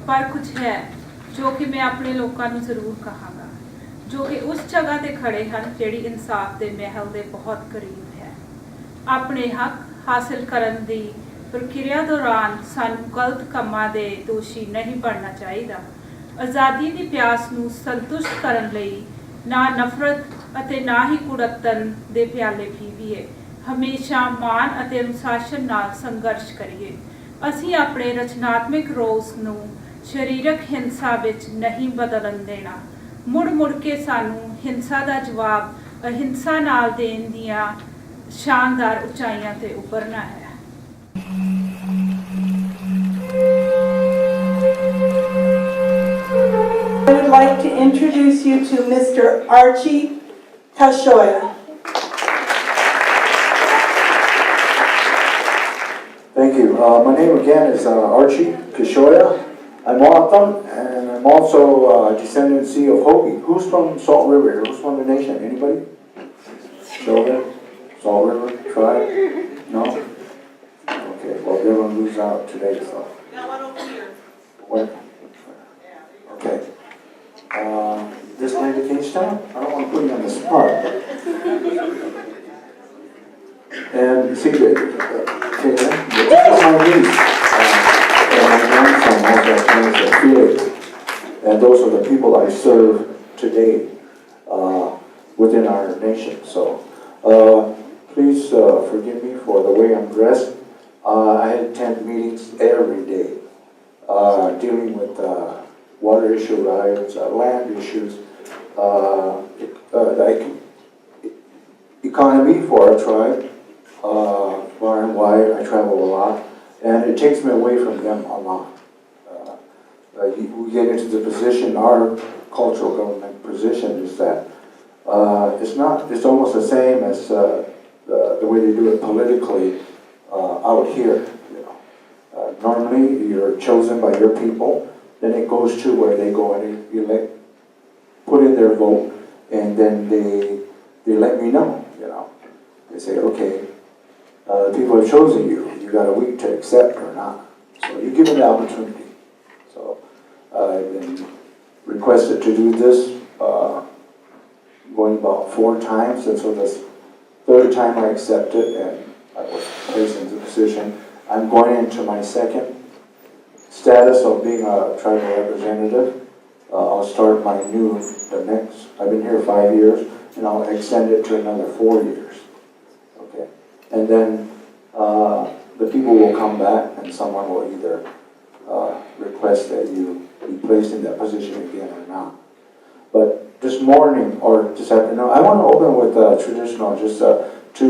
पर कुछ है जो कि मैं अपने लोगों को जरूर कहांगा, जो कि उस जगह ते खड़े हैं जिहड़ी इंसाफ के महल के बहुत करीब है। अपने हक हासिल करन दी प्रक्रिया दौरान सानू गलत कामां दे दोषी नहीं बनना चाहिए। आज़ादी की प्यास नूं संतुष्ट करन लई ना नफरत अते ना ही कुड़तन दे प्याले पीवीए। हमेशा मान अते अनुशासन नाल संघर्ष करिए। असीं अपने रचनात्मक रोस नूं शरीरक हिंसा विच नहीं बदलन देना। मुड़ मुड़ के सानू हिंसा का जवाब अहिंसा नाल देण दियां शानदार उचाइयां ते उभरना है। I would like to introduce you to Mr. Archie Kashoya. Thank you. My name again is Archie Kashoya. I'm Autumn, and I'm also descendancy of Hopi. Who's from Salt River here? Who's from the nation? Anybody? Show them? Salt River tribe? No? Okay, well they're going to lose out today, so. Got one over here. What? Okay. This lady, can you stand? I don't want to put you on the spot. And see, okay, this is my niece. And my grandson also attends Felix. And those are the people I serve today within our nation. So please forgive me for the way I'm dressed. I attend meetings every day dealing with water issue riots, land issues, like economy for our tribe. Far and wide, I travel a lot, and it takes me away from them a lot. We get into the position, our cultural government position is that it's almost the same as the way they do it politically out here. You know, normally you're chosen by your people, then it goes to where they go and elect, put in their vote, and then they let me know. You know, they say, okay. People have chosen you. You got a week to accept or not. So you give them the opportunity. So I've been requested to do this going about 4 times, and so this 3rd time I accepted and I was placed into the position. I'm going into my 2nd status of being a tribal representative. I'll start the next. I've been here 5 years, and I'll extend it to another 4 years. Okay, and then the people will come back, and someone will either request that you be placed in that position again or not. But this morning or this afternoon, I want to open with traditional, just to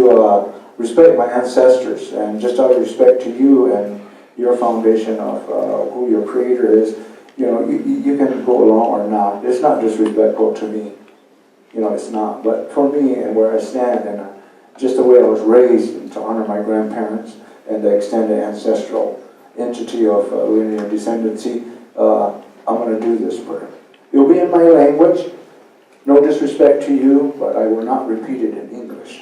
respect my ancestors, and just out of respect to you and your foundation of who your creator is. You know, you can go along or not. It's not disrespectful to me. You know, it's not. But for me and where I stand, and just the way I was raised, and to honor my grandparents and the extended ancestral entity of linear descendancy, I'm going to do this prayer. It'll be in my language. No disrespect to you, but I will not repeat it in English.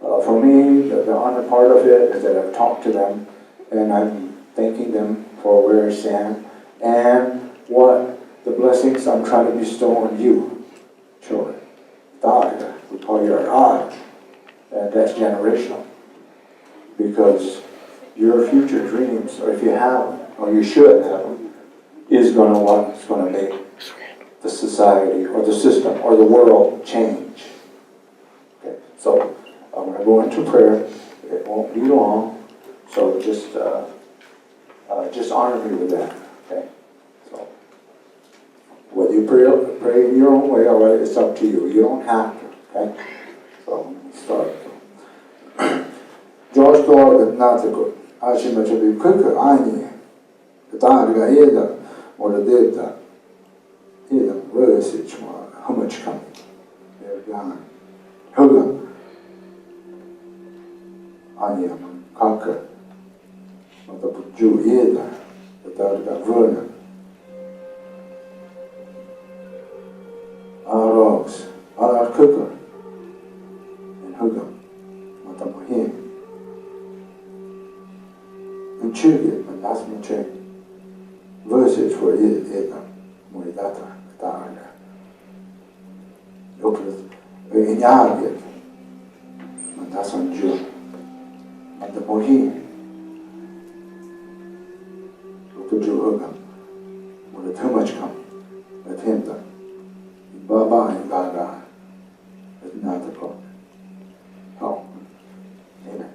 For me, the honor part of it is that I've talked to them, and I'm thanking them for where I stand and what the blessings I'm trying to bestow on you, children. Daughter, we call you our God, and that's generational. Because your future dreams, or if you have them, or you should have them, is going to what's going to make the society or the system or the world change. Okay, so I'm going to go into prayer. It won't be long, so just honor me with that. Okay, so whether you pray in your own way, all right, it's up to you. You don't have to. Okay, so let's start. George Thor not the good. I should much be quicker. I need the dog got either or the dead that either verse how much come. They're gone. Hogan. I am conquer. But the Jew either the dog got verna. Our dogs, our cooker, and Hogan. What the him. And chew it, and that's my chain. for it, muy data, data. Yo creo, en alguien, mandas on yo, manda mohi, lo to jo hugam, when too much come, let him done. Baba and Gaga, it's not the problem. Oh, amen.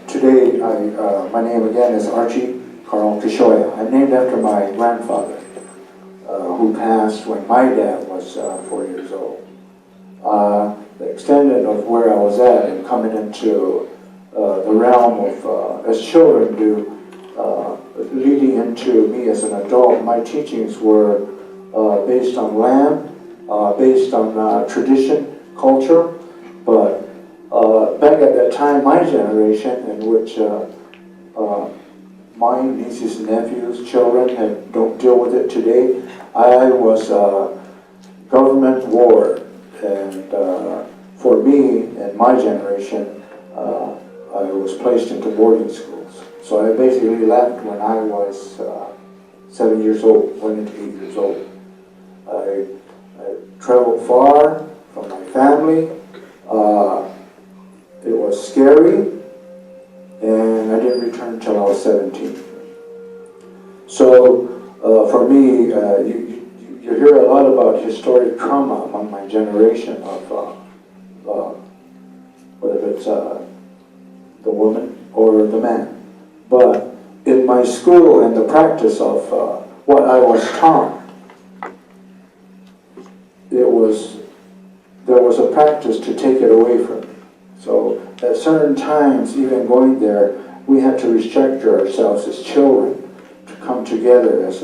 Today, my name again is Archie Carl Kashoya. I'm named after my grandfather, who passed when my dad was 4 years old. The extent of where I was at and coming into the realm of, as children do, leading into me as an adult, my teachings were based on land, based on tradition, culture, but back at that time, my generation, in which my nieces and nephews, children, don't deal with it today, I was government ward, and for me and my generation, I was placed into boarding schools. So I basically left when I was 7 years old, went into 8 years old. I traveled far from my family. It was scary, and I didn't return until I was 17. So for me, you hear a lot about historic trauma among my generation of whether it's the woman or the man. But in my school and the practice of what I was taught, there was a practice to take it away from me. So at certain times, even going there, we had to restructure ourselves as children to come together as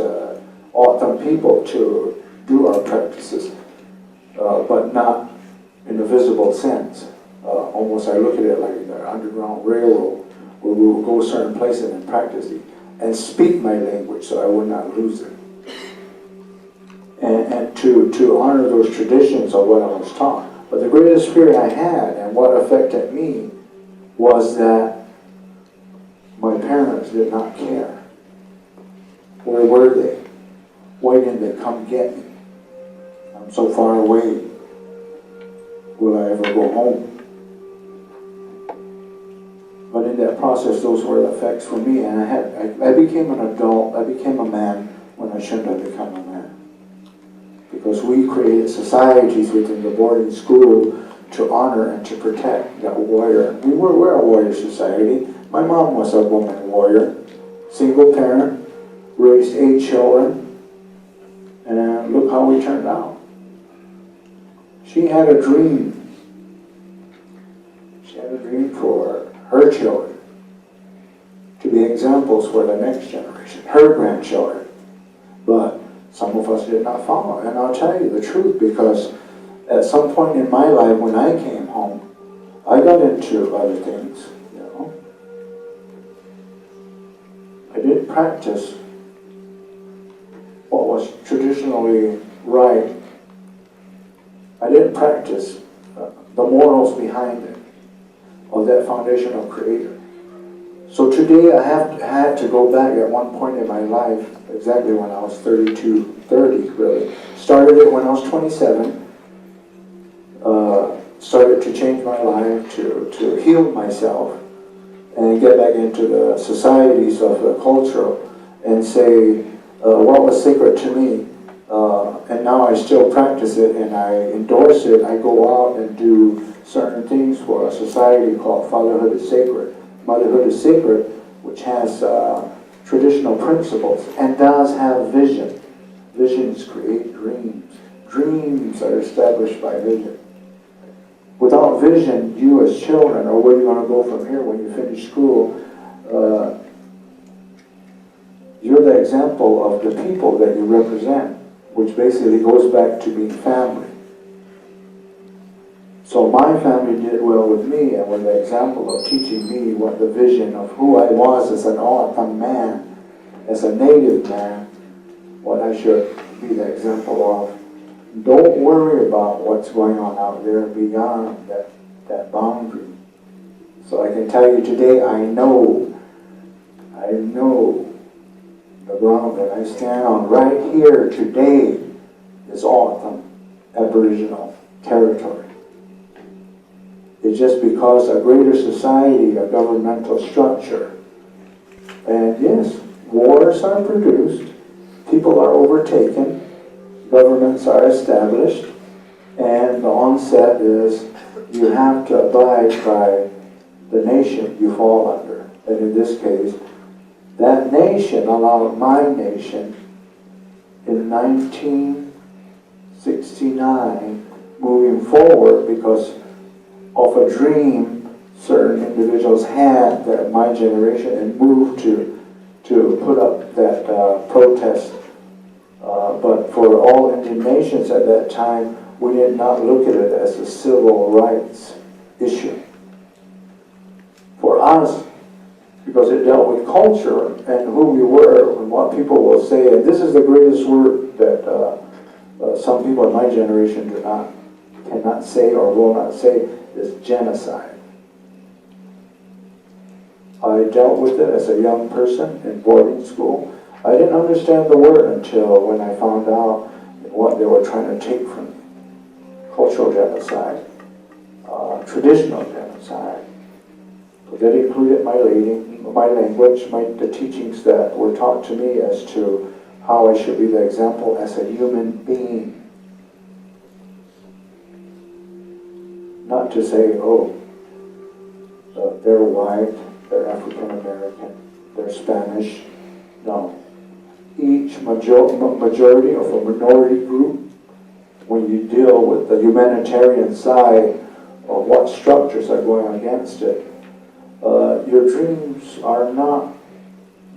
awesome people to do our practices, but not in a visible sense. Almost I look at it like the Underground Railroad, where we would go certain places and practice it, and speak my language so I would not lose it. And to honor those traditions of what I was taught. But the greatest fear I had and what affected me was that my parents did not care. Where were they? Why didn't they come get me? I'm so far away. Will I ever go home? But in that process, those were the effects for me, and I became an adult, I became a man when I shouldn't have become a man. Because we created societies within the boarding school to honor and to protect that warrior. We're a warrior society. My mom was a woman warrior, single parent, raised 8 children, and look how we turned out. She had a dream. She had a dream for her children to be examples for the next generation, her grandchildren. But some of us did not follow. And I'll tell you the truth, because at some point in my life when I came home, I got into other things, you know. I didn't practice what was traditionally right. I didn't practice the morals behind it, of that foundational creator. So today I have had to go back at one point in my life, exactly when I was 30 really. Started it when I was 27. Started to change my life, to heal myself, and get back into the societies of the culture and say what was sacred to me. And now I still practice it and I endorse it. I go out and do certain things for a society called Fatherhood is Sacred. Motherhood is Sacred, which has traditional principles and does have vision. Visions create dreams. Dreams are established by vision. Without vision, you as children, or where you're going to go from here when you finish school, you're the example of the people that you represent, which basically goes back to being family. So my family did well with me and were the example of teaching me what the vision of who I was as an O'odham man, as a native man, what I should be the example of. Don't worry about what's going on out there beyond that boundary. So I can tell you today, I know ground that I stand on right here today is Autumn Aboriginal territory. It's just because a greater society, a governmental structure, and yes, wars are produced, people are overtaken, governments are established, and the onset is you have to abide by the nation you fall under. And in this case, that nation allowed my nation in 1969 moving forward because of a dream certain individuals had that my generation and moved to put up that protest. But for all Indian nations at that time, we did not look at it as a civil rights issue. For us, because it dealt with culture and who we were and what people will say, and this is the greatest word that some people in my generation cannot say or will not say, is genocide. I dealt with it as a young person in boarding school. I didn't understand the word until when I found out what they were trying to take from me. Cultural genocide, traditional genocide. But that included my language, the teachings that were taught to me as to how I should be the example as a human being. Not to say, oh, they're white, they're African American, they're Spanish. No. Each majority of a minority group, when you deal with the humanitarian side of what structures are going against it, your dreams are not,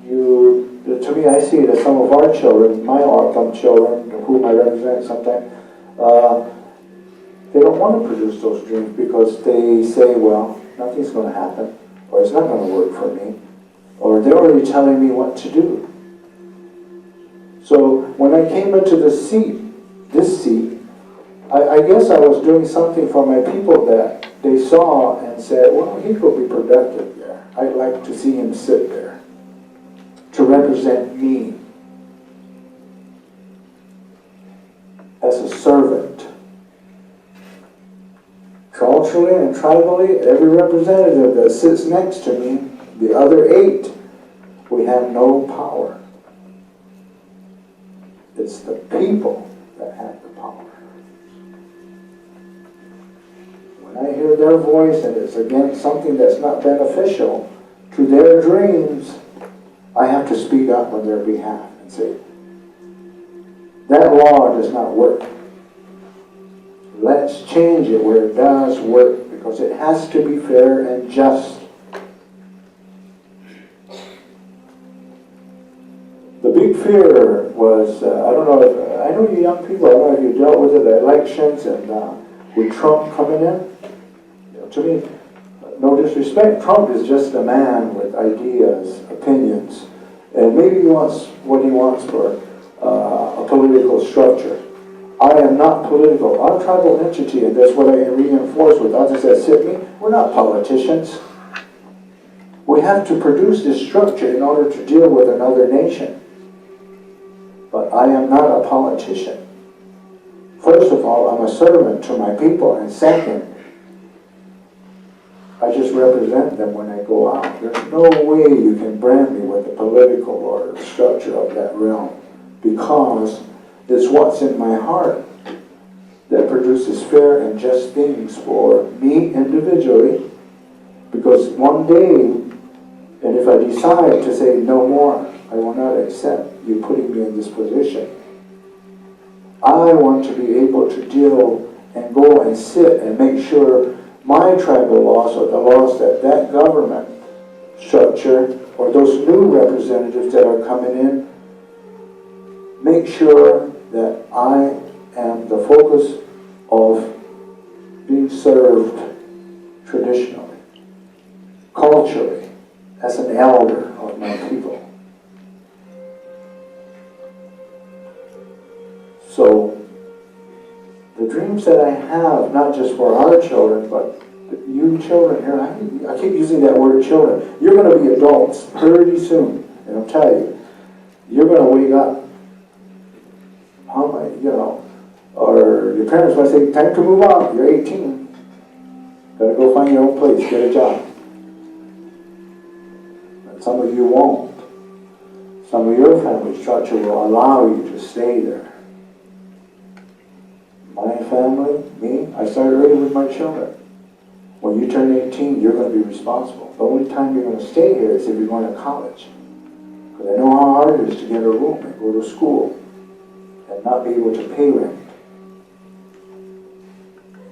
to me I see it as some of our children, my Autumn children, whom I represent sometimes, they don't want to produce those dreams because they say, well, nothing's going to happen, or it's not going to work for me, or they're already telling me what to do. So when I came into this seat, I guess I was doing something for my people that they saw and said, well, he could be productive there. I'd like to see him sit there to represent me as a servant. Culturally and tribally, every representative that sits next to me, the other 8, we have no power. It's the people that have the power. When I hear their voice and it's against something that's not beneficial to their dreams, I have to speak up on their behalf and say, that law does not work. Let's change it where it does work, because it has to be fair and just. The big fear was, I know you young people, I don't know if you dealt with it, the elections and with Trump coming in. To me, no disrespect, Trump is just a man with ideas, opinions, and maybe he wants what he wants for a political structure. I am not political. Our tribal entity, and that's what I reinforce with others that sit me, we're not politicians. We have to produce this structure in order to deal with another nation. But I am not a politician. First of all, I'm a servant to my people, and second, I just represent them when I go out. There's no way you can brand me with the political or the structure of that realm, because it's what's in my heart that produces fair and just things for me individually. Because one day, and if I decide to say no more, I will not accept you putting me in this position. I want to be able to deal and go and sit and make sure my tribal laws, or the laws that that government structure, or those new representatives that are coming in, make sure that I am the focus of being served traditionally, culturally, as an elder of my people. So, the dreams that I have, not just for our children, but you children here, I keep using that word children. You're going to be adults pretty soon, and I'll tell you. you're gonna wake up. How am I, you know, or your parents might say, time to move on, you're 18. Gotta go find your own place, get a job. And some of you won't. Some of your family structure will allow you to stay there. My family, me, I started early with my children. When you turn 18, you're going to be responsible. The only time you're going to stay here is if you're going to college. Because I know how hard it is to get a room and go to school and not be able to pay rent.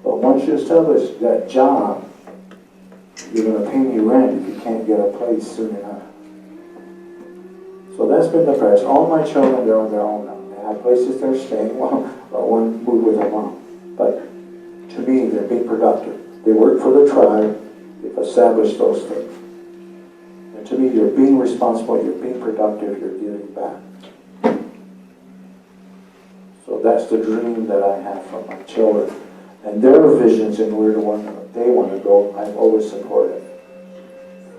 But once you establish that job, you're going to pay me rent if you can't get a place soon enough. So that's been the price. All my children, they're on their own now. They have places they're staying. Well, one moved with their mom. But to me, they're being productive. They work for the tribe. They've established those things. And to me, you're being responsible, you're being productive, you're giving back. So that's the dream that I have for my children. And their visions and where they want to go, I've always supported.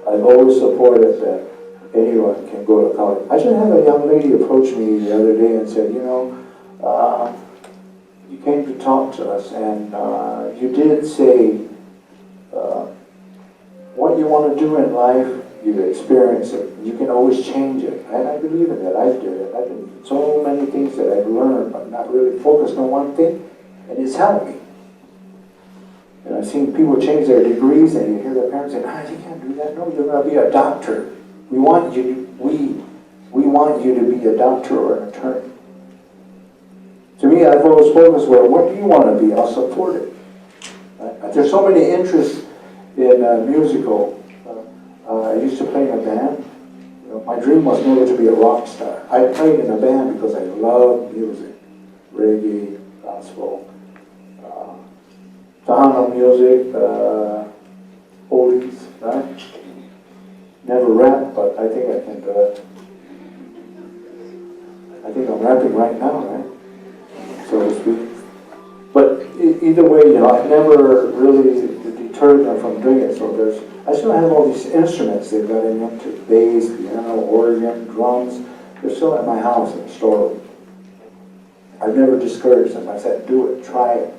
I've always supported that anyone can go to college. I just had a young lady approach me the other day and said, you know, you came to talk to us and you did say what you want to do in life, you experience it. You can always change it. And I believe in that. I did it. I've been so many things that I've learned, but not really focused on one thing, and it's helped me. And I've seen people change their degrees, and you hear their parents say, you can't do that. No, you're going to be a doctor. We want you to be a doctor or an attorney. To me, I've always focused, well, what do you want to be? I'll support it. There's so many interests in musical. I used to play in a band. You know, my dream was never to be a rock star. I played in a band because I love music. Reggae, gospel, Tahano music, oldies, right? Never rap, but I think I can do it. I think I'm rapping right now, right? So to speak. But either way, you know, I've never really deterred them from doing it. So I still have all these instruments they've got in them, to bass, piano, organ, drums. They're still at my house in the storeroom. I've never discouraged them. I said, do it, try it.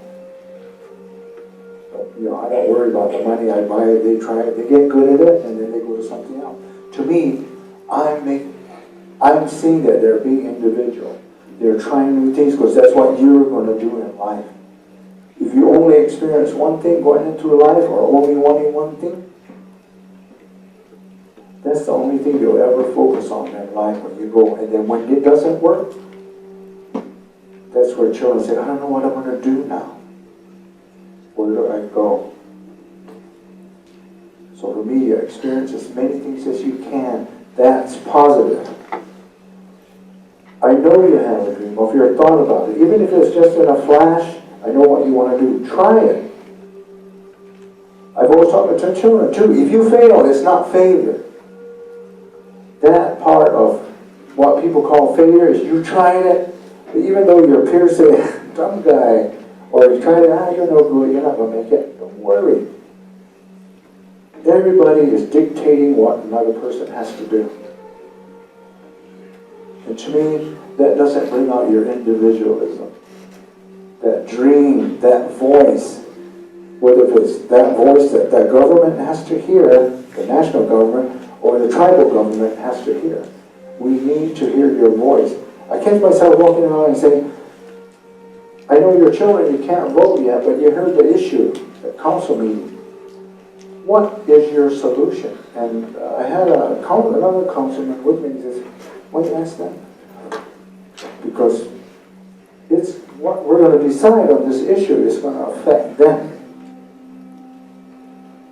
But, you know, I don't worry about the money. I buy it, they try it, they get good at it, and then they go to something else. To me, I'm seeing that they're being individual. They're trying new things because that's what you're going to do in life. If you only experience one thing going into life, or only wanting one thing, that's the only thing you'll ever focus on in life when you go. And then when it doesn't work, that's where children say, I don't know what I'm going to do now. Where do I go? So for me, you experience as many things as you can. That's positive. I know you have a dream, or if you're thought about it, even if it's just in a flash, I know what you want to do. Try it. I've always talked to children too. If you fail, it's not failure. That part of what people call failure is you trying it, but even though your peers say, dumb guy, or you try it, you're no good, you're not going to make it. Don't worry. Everybody is dictating what another person has to do. And to me, that doesn't bring out your individualism. That dream, that voice, whether it's that voice that the government has to hear, the national government, or the tribal government has to hear. We need to hear your voice. I catch myself walking around and saying, I know your children, you can't vote yet, but you heard the issue at council meeting. What is your solution? And I had another councilman with me, and he says, why do you ask that? Because it's what we're going to decide on this issue is going to affect them.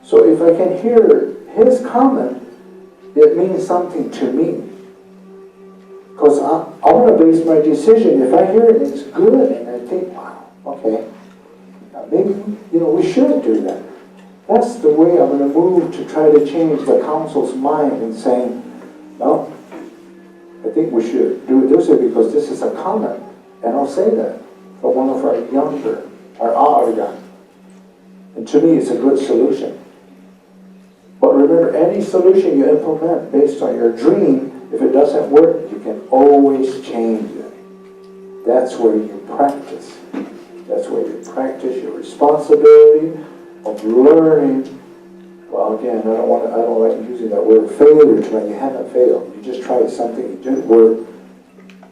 So if I can hear his comment, it means something to me. Because I want to base my decision. If I hear it, it's good, and I think, wow, okay, maybe we should do that. That's the way I'm going to move to try to change the council's mind and saying, no, I think we should do it this way because this is a comment. And I'll say that for one of our younger, our young. And to me, it's a good solution. But remember, any solution you implement based on your dream If it doesn't work, you can always change it. That's where you practice. That's where you practice your responsibility of learning. Well, again, I don't like using that word failure to make you haven't failed. You just tried something, it didn't work.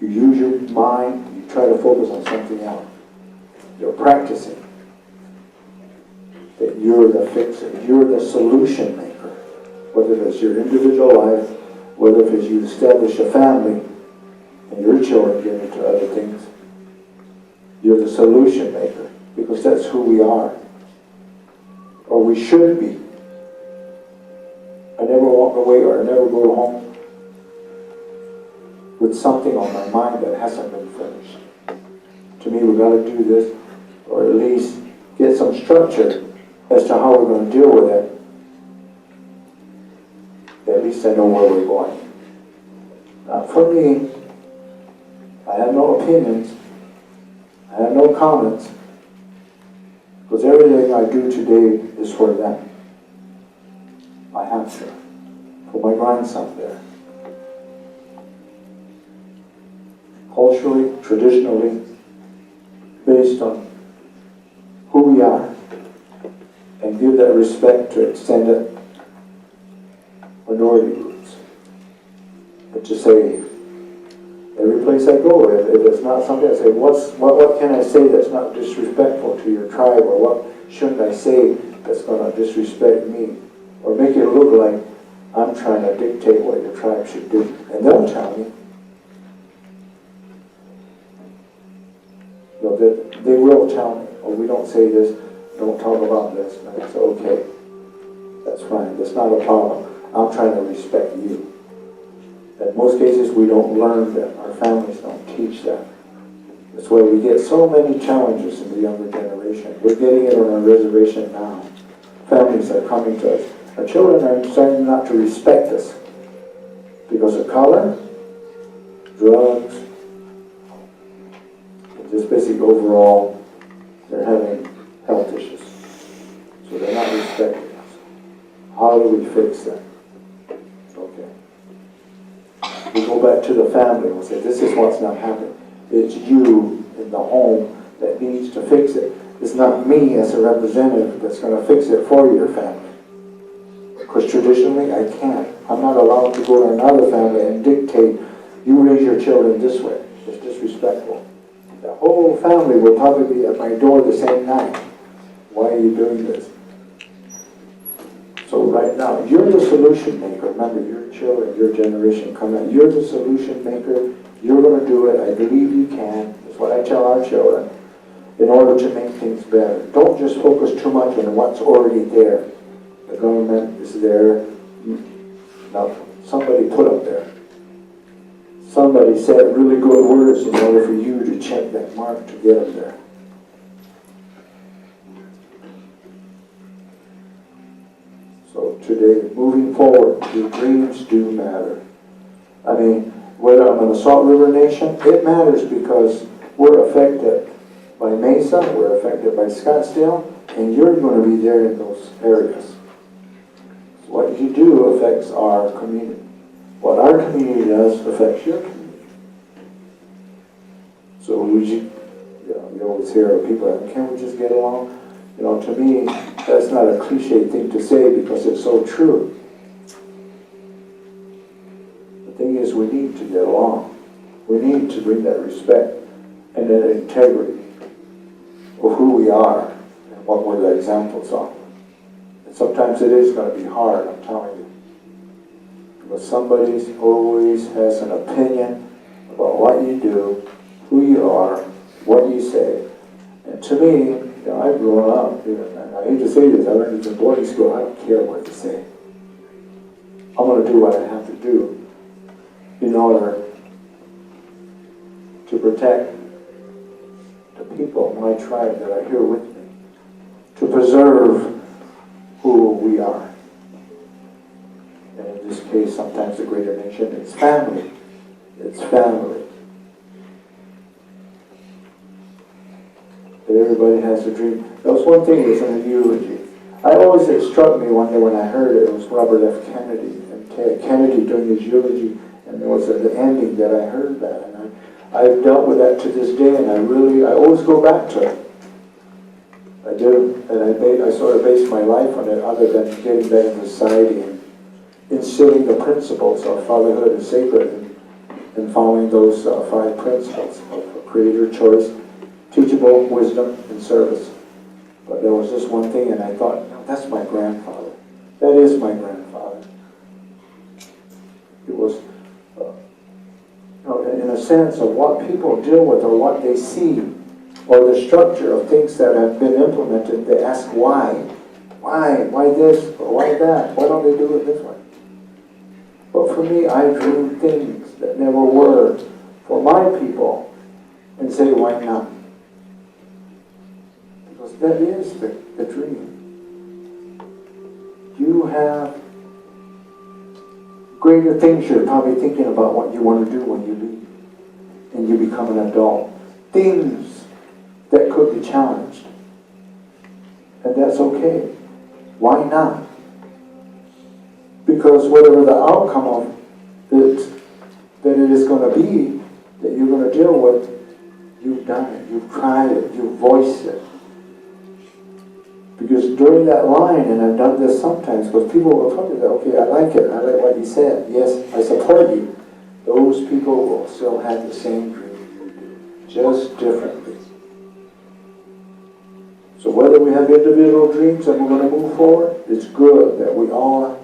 You use your mind, you try to focus on something else. You're practicing that you're the fixer, you're the solution maker. Whether it's your individual life, whether it's you establish a family and your children get into other things, you're the solution maker, because that's who we are, or we should be. I never walk away or I never go home with something on my mind that hasn't been finished. To me, we've got to do this, or at least get some structure as to how we're going to deal with it. At least I know where we're going. Now, for me, I have no opinions. I have no comments, because everything I do today is for them. My hamster, for my grandson there. Culturally, traditionally, based on who we are, and give that respect to extended minority groups. But to say, every place I go, if it's not something, I say, what can I say that's not disrespectful to your tribe, or what shouldn't I say that's going to disrespect me, or make it look like I'm trying to dictate what your tribe should do. And they'll tell me. No, they will tell me, oh, we don't say this, don't talk about this. And I say, okay, that's fine, that's not a problem. I'm trying to respect you. In most cases, we don't learn that. Our families don't teach that. That's why we get so many challenges in the younger generation. We're getting it on our reservation now. Families are coming to us. Our children are starting not to respect us because of color, drugs, and just basically overall, they're having health issues. So they're not respecting us. How do we fix that? We go back to the family and we'll say, this is what's not happening. It's you in the home that needs to fix it. It's not me as a representative that's going to fix it for your family. Because traditionally, I can't. I'm not allowed to go to another family and dictate, you raise your children this way. It's disrespectful. The whole family will probably be at my door the same night. Why are you doing this? So right now, you're the solution maker. Remember, your children, your generation coming out. You're the solution maker. You're going to do it. I believe you can. That's what I tell our children. In order to make things better. Don't just focus too much on what's already there. The government is there. Now, somebody put up there. Somebody said really good words in order for you to check that mark to get them there. So today, moving forward, your dreams do matter. I mean, whether I'm in the Salt River Nation, it matters because we're affected by Mesa, we're affected by Scottsdale, and you're going to be there in those areas. So what you do affects our community. What our community does affects your community. So you always hear people, can't we just get along? You know, to me, that's not a cliche thing to say because it's so true. The thing is, we need to get along. We need to bring that respect and that integrity of who we are and what we're the examples of. And sometimes it is going to be hard, I'm telling you. Because somebody always has an opinion about what you do, who you are, what you say. And to me, I've grown up, and I hate to say this, I learned in boarding school, I don't care what you say. I'm going to do what I have to do in order to protect the people, my tribe that are here with me, to preserve who we are. And in this case, sometimes the greater nation, it's family. It's family. That everybody has a dream. That was one thing that's in the eulogy. It struck me one day when I heard it was Robert F. Kennedy, and Kennedy doing his eulogy, And there was an ending that I heard that, and I've dealt with that to this day, and I always go back to it. I do, and I sort of base my life on it, other than getting back into society and instilling the principles of fatherhood and sacred, and following those 5 principles of creator, choice, teachable, wisdom, and service. But there was this one thing, and I thought, no, that's my grandfather. That is my grandfather. It was, in a sense of what people deal with or what they see, or the structure of things that have been implemented. They ask why. Why this, or why that? Why don't they do it this way? But for me, I drew things that never were for my people, and say, why not? Because that is the dream. You have greater things you're probably thinking about what you want to do when you leave and you become an adult. Things that could be challenged. And that's okay. Why not? Because whatever the outcome of it, that it is going to be, that you're going to deal with, you've done it, you've tried it, you've voiced it. Because during that line, and I've done this sometimes, because people will tell me that, okay, I like it, I like what he said, yes, I support you. Those people will still have the same dream you do, just differently. So whether we have individual dreams and we're going to move forward, it's good that we all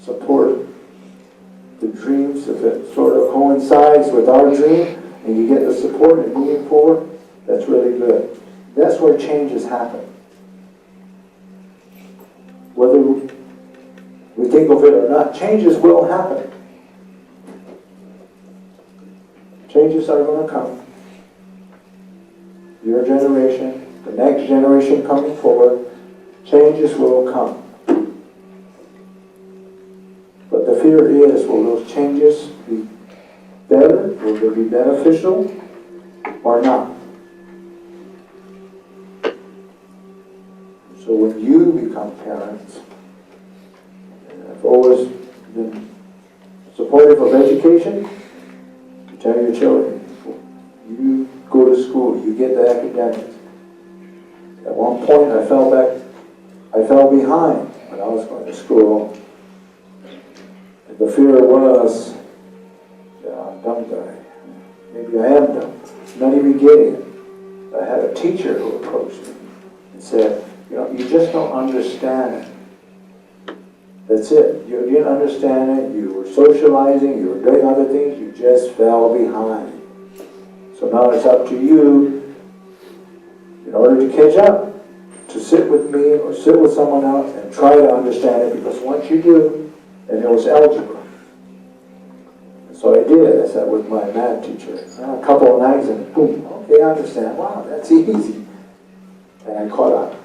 support the dreams. If it sort of coincides with our dream and you get the support in moving forward, that's really good. That's where changes happen. Whether we think of it or not, changes will happen. Changes are going to come. Your generation, the next generation coming forward, changes will come. But the fear is, will those changes be better? Will they be beneficial or not? So when you become parents, and I've always been supportive of education, you tell your children, you go to school, you get the academics. At one point I fell behind when I was going to school. And the fear was, yeah, I'm dumb guy. Maybe I am dumb. Not even getting it. I had a teacher who approached me and said, you just don't understand it. That's it. You didn't understand it. You were socializing. You were doing other things. You just fell behind. So now it's up to you, in order to catch up, to sit with me or sit with someone else and try to understand it. Because once you do, then it was algebra. And so I did. I sat with my math teacher a couple of nights and boom, okay, I understand. Wow, that's easy. And I caught up.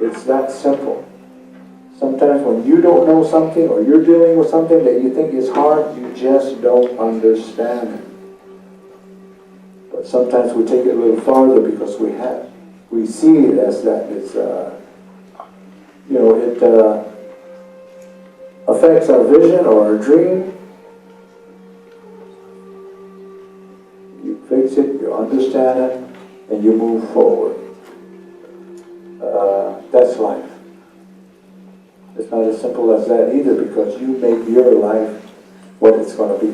It's that simple. Sometimes when you don't know something or you're dealing with something that you think is hard, you just don't understand it. But sometimes we take it a little farther because we see it as that it's, it affects our vision or our dream. You fix it, you understand it, and you move forward. That's life. It's not as simple as that either, because you make your life what it's going to be.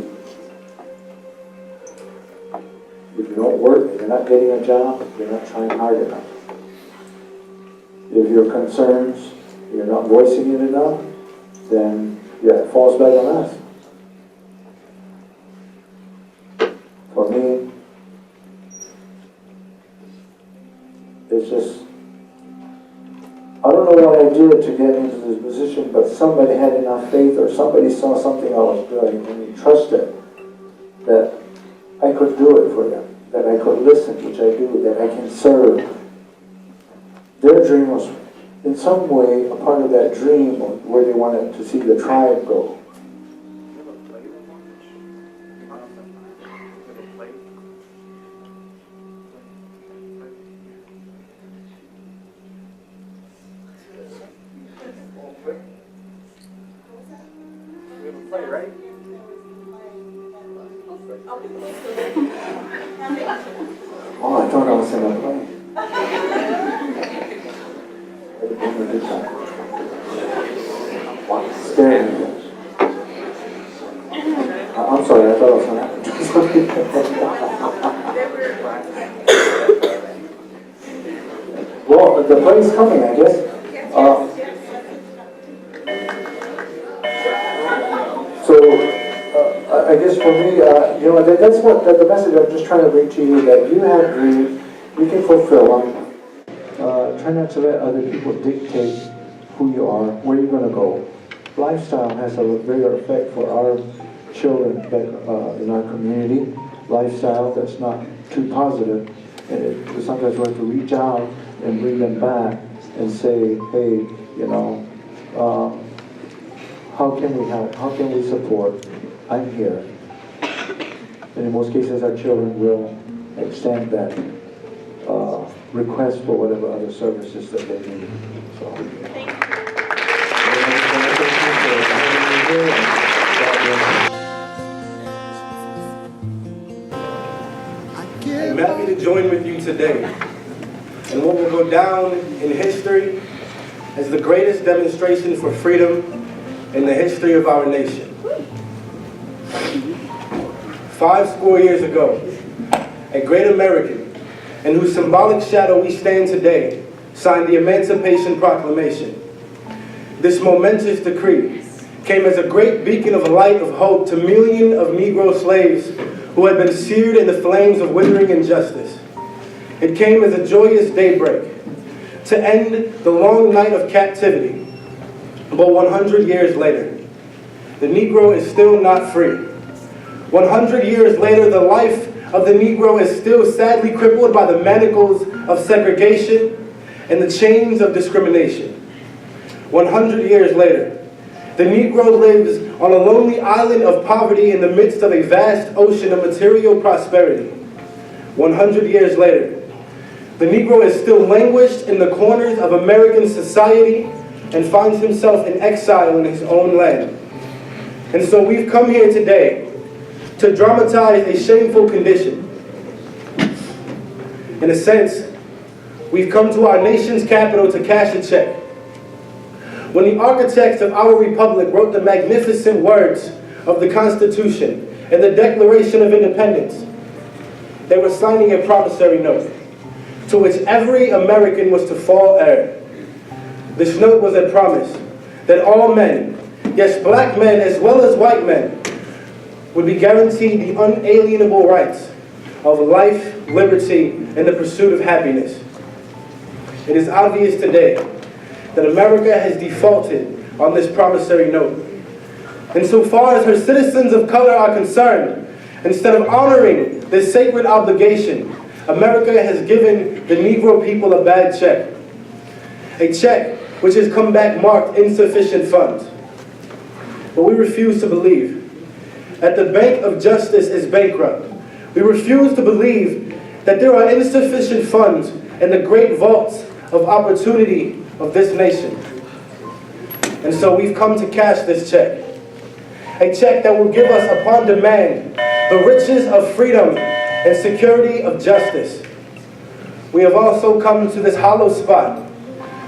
If you don't work, if you're not getting a job, you're not trying hard enough. If your concerns, you're not voicing it enough, then yeah, it falls back on us. For me, it's just, I don't know what I did to get into this position, but somebody had enough faith, or somebody saw something I was doing and he trusted that I could do it for them, that I could listen, which I do, that I can serve. Their dream was in some way a part of that dream where they wanted to see the tribe go. Play, right? Oh, I thought I was in a plane. Scared me. I'm sorry, I thought I was going to do something. Well, the plane's coming, I guess. I guess for me, that's what the message I'm just trying to bring to you, that you have dreams, you can fulfill them. Try not to let other people dictate who you are, where you're going to go. Lifestyle has a bigger effect for our children in our community. Lifestyle that's not too positive, and sometimes we have to reach out and bring them back and say, hey, how can we help? How can we support? I'm here. And in most cases, our children will extend that request for whatever other services that they need. So. Thank you. I'm happy to join with you today in what will go down in history as the greatest demonstration for freedom in the history of our nation. 50 years ago, a great American, in whose symbolic shadow we stand today, signed the Emancipation Proclamation. This momentous decree came as a great beacon of light of hope to millions of Negro slaves who had been seared in the flames of withering injustice. It came as a joyous daybreak to end the long night of captivity. But 100 years later, the Negro is still not free. 100 years later, the life of the Negro is still sadly crippled by the manacles of segregation and the chains of discrimination. 100 years later, the Negro lives on a lonely island of poverty in the midst of a vast ocean of material prosperity. 100 years later, the Negro is still languished in the corners of American society and finds himself in exile in his own land. And so we've come here today to dramatize a shameful condition. In a sense, we've come to our nation's capital to cash a check. When the architects of our republic wrote the magnificent words of the Constitution and the Declaration of Independence, they were signing a promissory note to which every American was to fall heir. This note was a promise that all men, yes, black men as well as white men, would be guaranteed the unalienable rights of life, liberty, and the pursuit of happiness. It is obvious today that America has defaulted on this promissory note. And so far as her citizens of color are concerned, instead of honoring this sacred obligation, America has given the Negro people a bad check. A check which has come back marked insufficient funds. But we refuse to believe that the Bank of Justice is bankrupt. We refuse to believe that there are insufficient funds in the great vaults of opportunity of this nation. And so we've come to cash this check. A check that will give us, upon demand, the riches of freedom and security of justice. We have also come to this hollow spot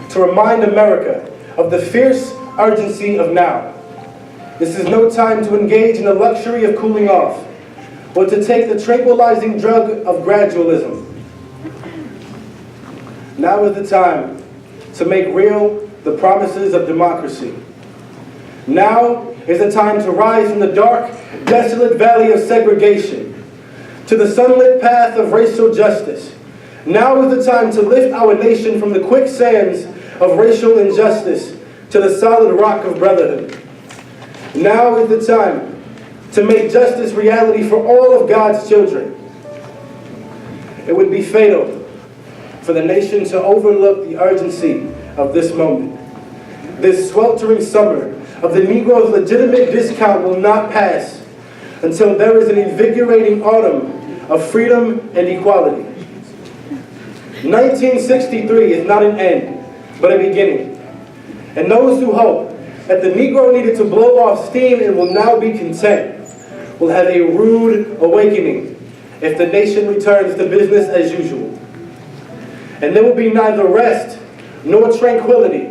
to remind America of the fierce urgency of now. This is no time to engage in the luxury of cooling off, but to take the tranquilizing drug of gradualism. Now is the time to make real the promises of democracy. Now is the time to rise from the dark, desolate valley of segregation to the sunlit path of racial justice. Now is the time to lift our nation from the quicksands of racial injustice to the solid rock of brotherhood. Now is the time to make justice reality for all of God's children. It would be fatal for the nation to overlook the urgency of this moment. This sweltering summer of the Negro's legitimate discount will not pass until there is an invigorating autumn of freedom and equality. 1963 is not an end, but a beginning. And those who hope that the Negro needed to blow off steam and will now be content, will have a rude awakening if the nation returns to business as usual. And there will be neither rest nor tranquility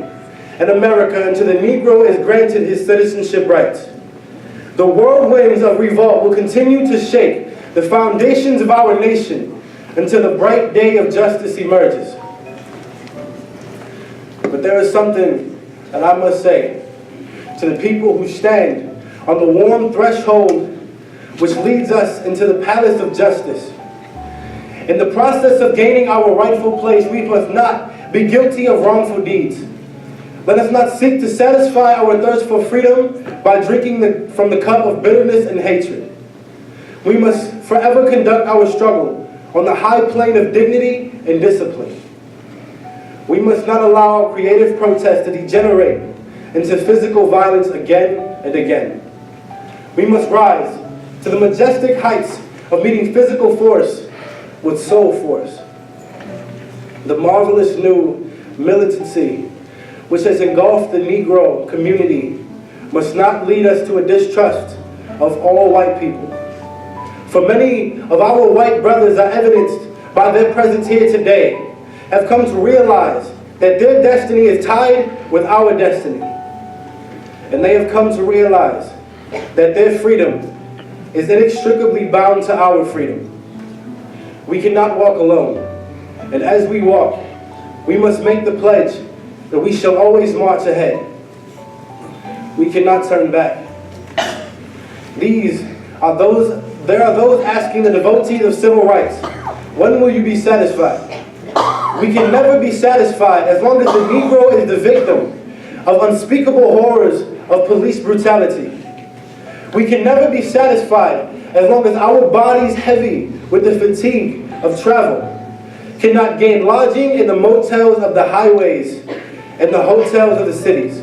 in America until the Negro is granted his citizenship rights. The whirlwinds of revolt will continue to shake the foundations of our nation until the bright day of justice emerges. But there is something that I must say to the people who stand on the warm threshold which leads us into the palace of justice. In the process of gaining our rightful place, we must not be guilty of wrongful deeds. Let us not seek to satisfy our thirst for freedom by drinking from the cup of bitterness and hatred. We must forever conduct our struggle on the high plane of dignity and discipline. We must not allow our creative protest to degenerate into physical violence again and again. We must rise to the majestic heights of meeting physical force with soul force. The marvelous new militancy which has engulfed the Negro community must not lead us to a distrust of all white people. For many of our white brothers are evidenced by their presence here today, have come to realize that their destiny is tied with our destiny. And they have come to realize that their freedom is inextricably bound to our freedom. We cannot walk alone. And as we walk, we must make the pledge that we shall always march ahead. We cannot turn back. There are those asking the devotees of civil rights, when will you be satisfied? We can never be satisfied as long as the Negro is the victim of unspeakable horrors of police brutality. We can never be satisfied as long as our bodies heavy with the fatigue of travel cannot gain lodging in the motels of the highways and the hotels of the cities.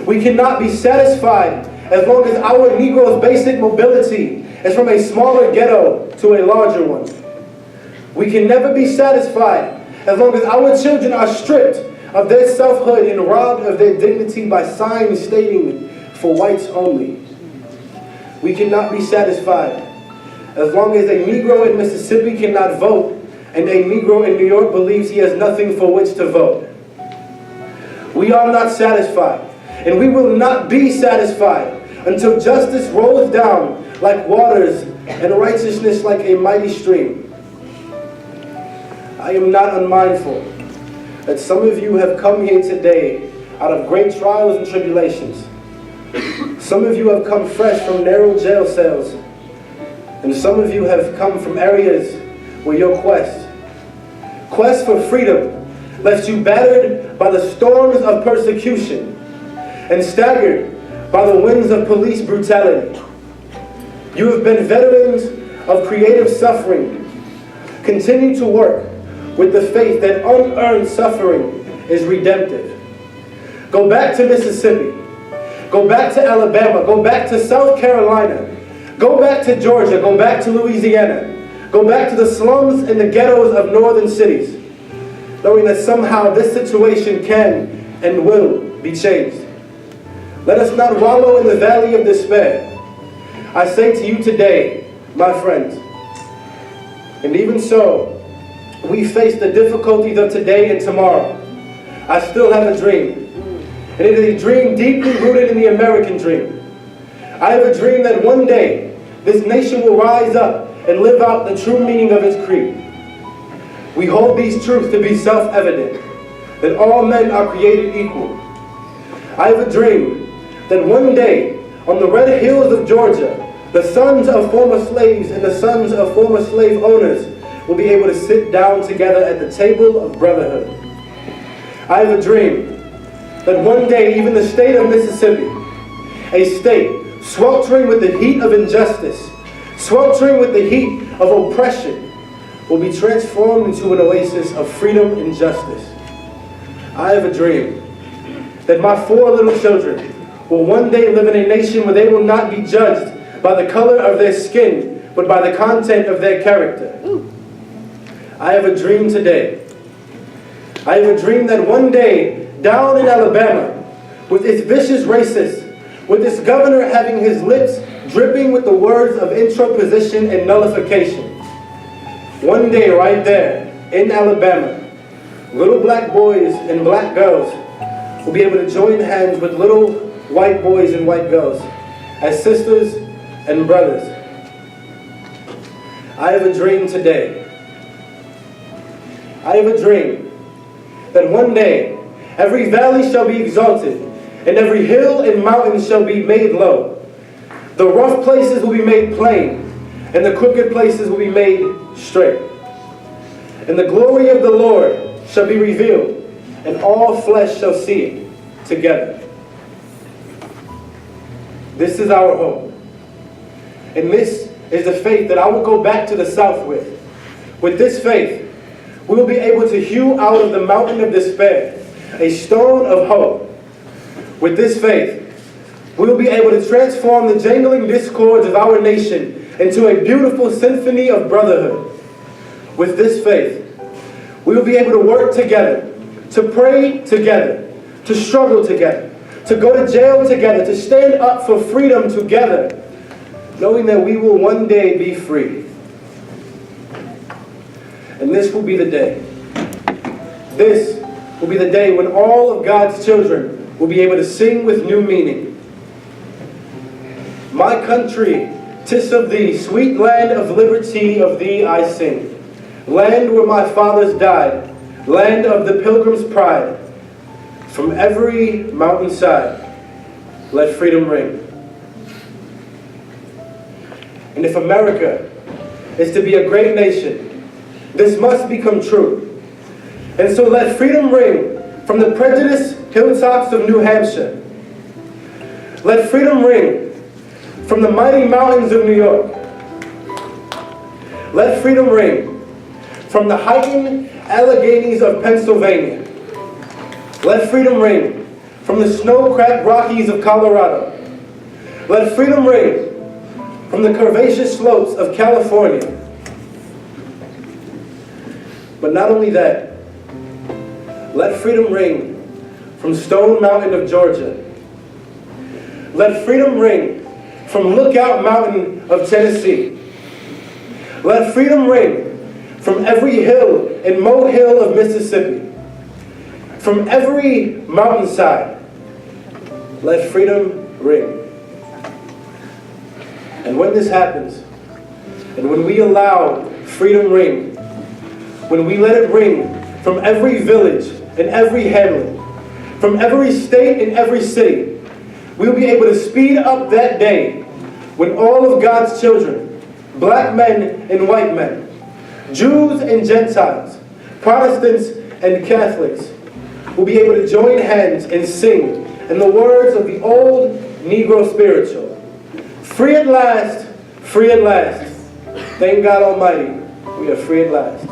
We cannot be satisfied as long as our Negro's basic mobility is from a smaller ghetto to a larger one. We can never be satisfied as long as our children are stripped of their selfhood and robbed of their dignity by signs stating, "For whites only." We cannot be satisfied as long as a Negro in Mississippi cannot vote and a Negro in New York believes he has nothing for which to vote. We are not satisfied, and we will not be satisfied until justice rolls down like waters and righteousness like a mighty stream. I am not unmindful that some of you have come here today out of great trials and tribulations. Some of you have come fresh from narrow jail cells, and some of you have come from areas where your quest for freedom left you battered by the storms of persecution and staggered by the winds of police brutality. You have been veterans of creative suffering. Continue to work with the faith that unearned suffering is redemptive. Go back to Mississippi. Go back to Alabama. Go back to South Carolina. Go back to Georgia. Go back to Louisiana. Go back to the slums and the ghettos of northern cities, knowing that somehow this situation can and will be changed. Let us not wallow in the valley of despair. I say to you today, my friends, and even so, we face the difficulties of today and tomorrow. I still have a dream, and it is a dream deeply rooted in the American dream. I have a dream that one day this nation will rise up and live out the true meaning of its creed. We hold these truths to be self-evident, that all men are created equal. I have a dream that one day, on the red hills of Georgia, the sons of former slaves and the sons of former slave owners will be able to sit down together at the table of brotherhood. I have a dream that one day even the state of Mississippi, a state sweltering with the heat of injustice, sweltering with the heat of oppression, will be transformed into an oasis of freedom and justice. I have a dream that my 4 little children will one day live in a nation where they will not be judged by the color of their skin, but by the content of their character. I have a dream today. I have a dream that one day, down in Alabama, with its vicious racists, with its governor having his lips dripping with the words of introposition and nullification. One day, right there in Alabama, little black boys and black girls will be able to join hands with little white boys and white girls as sisters and brothers. I have a dream today. I have a dream that one day every valley shall be exalted, and every hill and mountain shall be made low. The rough places will be made plain, and the crooked places will be made straight. And the glory of the Lord shall be revealed, and all flesh shall see it together. This is our hope. And this is the faith that I will go back to the South with. With this faith, we will be able to hew out of the mountain of despair a stone of hope. With this faith, we will be able to transform the jangling discords of our nation into a beautiful symphony of brotherhood. With this faith, we will be able to work together, to pray together, to struggle together, to go to jail together, to stand up for freedom together, knowing that we will one day be free. And this will be the day. This will be the day when all of God's children will be able to sing with new meaning. My country, 'tis of thee, sweet land of liberty, of thee I sing. Land where my fathers died, land of the pilgrim's pride. From every mountainside, let freedom ring. And if America is to be a great nation, this must become true. And so let freedom ring from the prejudiced hilltops of New Hampshire. Let freedom ring from the mighty mountains of New York. Let freedom ring from the heightened Alleghenies of Pennsylvania. Let freedom ring from the snow-capped Rockies of Colorado. Let freedom ring from the curvaceous slopes of California. But not only that, let freedom ring from Stone Mountain of Georgia. Let freedom ring from Lookout Mountain of Tennessee. Let freedom ring from every hill and molehill of Mississippi. From every mountainside, let freedom ring. And when this happens, and when we allow freedom ring, when we let it ring from every village and every hamlet, from every state and every city, we'll be able to speed up that day when all of God's children, black men and white men, Jews and Gentiles, Protestants and Catholics, will be able to join hands and sing in the words of the old Negro spiritual. Free at last, free at last. Thank God Almighty, we are free at last.